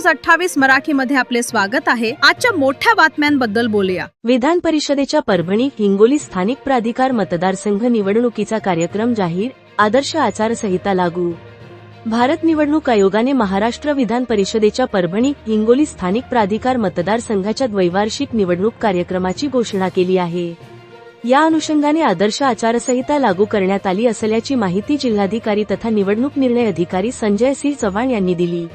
News 28 मराठीमध्ये आपले स्वागत आहे। आजच्या मोठ्या बातम्यांबद्दल बोलूया। विधान परिषदेच्या परभणी हिंगोली स्थानिक प्राधिकार मतदारसंघ निवडणुकीचा कार्यक्रम जाहीर, आदर्श आचारसंहिता लागू। भारत निवडणूक आयोगाने महाराष्ट्र विधान परिषदेच्या परभणी हिंगोली स्थानिक प्राधिकार मतदारसंघाच्या द्वैवार्षिक निवडणूक कार्यक्रमाची घोषणा केली आहे। या अनुषंगाने आदर्श आचारसंहिता लागू करण्यात आली असल्याची माहिती जिल्हाधिकारी तथा निवडणूक निर्णय अधिकारी संजय सिंह चव्हाण यांनी दिली।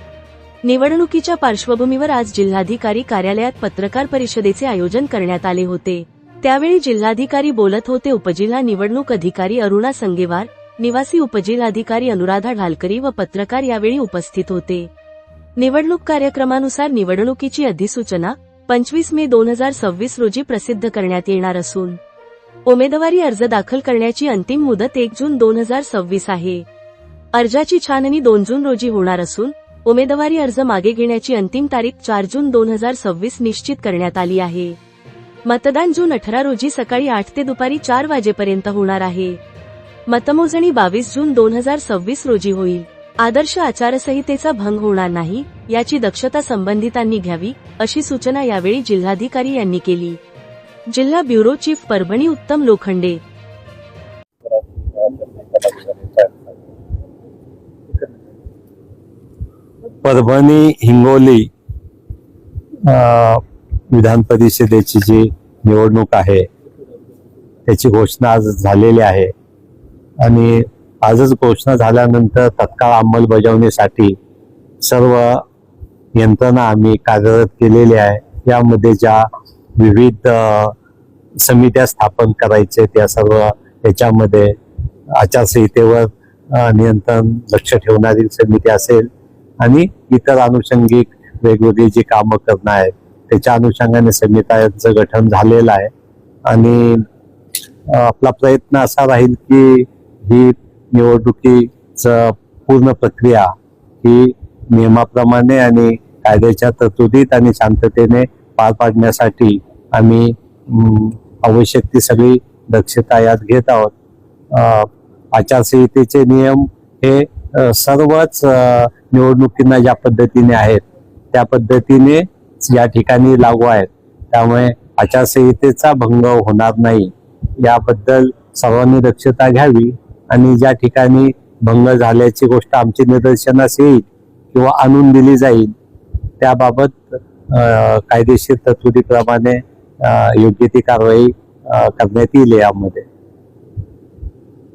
निवडणुकीच्या पार्श्वभूमीवर आज जिल्हाधिकारी कार्यालयात पत्रकार परिषदेचे आयोजन करण्यात आले होते। त्यावेळी जिल्हाधिकारी बोलत होते। उपजिल्हा निवडणूक अधिकारी अरुणा संगेवार, निवासी उपजिल्हाधिकारी अनुराधा ढालकरी व पत्रकार यावेळी उपस्थित होते। निवडणूक कार्यक्रमानुसार निवडणुकीची अधिसूचना 25 मे 2026 रोजी प्रसिद्ध करण्यात येणार असून उमेदवारी अर्ज दाखल करण्याची अंतिम मुदत 1 जून 2026 आहे। अर्जाची छाननी 2 जून रोजी होणार असून उमेदवारी अर्ज मागे घेण्याची अंतिम तारीख 4 जून 2026 निश्चित करण्यात आली आहे। मतदान जून 18 रोजी सकाळी 8 ते दुपारी 4 वाजेपर्यंत होणार आहे। मतमोजणी 22 जून 2026 रोजी होईल। आदर्श आचारसंहितेचा भंग होणार नाही याची दक्षता संबंधितांनी घ्यावी, अशी सूचना यावेळी जिल्हाधिकारी यांनी केली। जिल्हा ब्युरो चीफ परभणी उत्तम लोखंडे। परभणी हिंगोली विधान परिषदेची जी निवडणूक आहे त्याची घोषणा आज झालेली आहे आणि आजच घोषणा झाल्यानंतर तत्काळ अंमलबजावणीसाठी सर्व यंत्रणा आम्ही कार्यरत केलेली आहे। यामध्ये ज्या विविध समित्या स्थापन करायचे त्या सर्व याच्यामध्ये आचारसंहितेवर नियंत्रण लक्ष ठेवणारी समिती असेल आणि इतर अनुषंगिक वेगवेगळी जी कामं करणं आहे त्याच्या अनुषंगाने समित्यांचं गठन झालेलं आहे आणि आपला प्रयत्न असा राहील की ही निवडणुकीचं पूर्ण प्रक्रिया ही नियमाप्रमाणे आणि कायद्याच्या तरतुदीत आणि शांततेने पार पाडण्यासाठी आम्ही आवश्यक ती सगळी दक्षता यात घेत आहोत। आचारसंहितेचे नियम हे सर्वच निवडणुकींना ज्या पद्धतीने आहेत त्या पद्धतीने या ठिकाणी लागू आहेत, त्यामुळे आचारसंहितेचा भंग होणार नाही याबद्दल सर्वांनी दक्षता घ्यावी आणि ज्या ठिकाणी भंग झाल्याची गोष्ट आमची निदर्शनास येईल किंवा आणून दिली जाईल त्याबाबत कायदेशीर तरतुदीप्रमाणे योग्य ती कारवाई करण्यात येईल यामध्ये।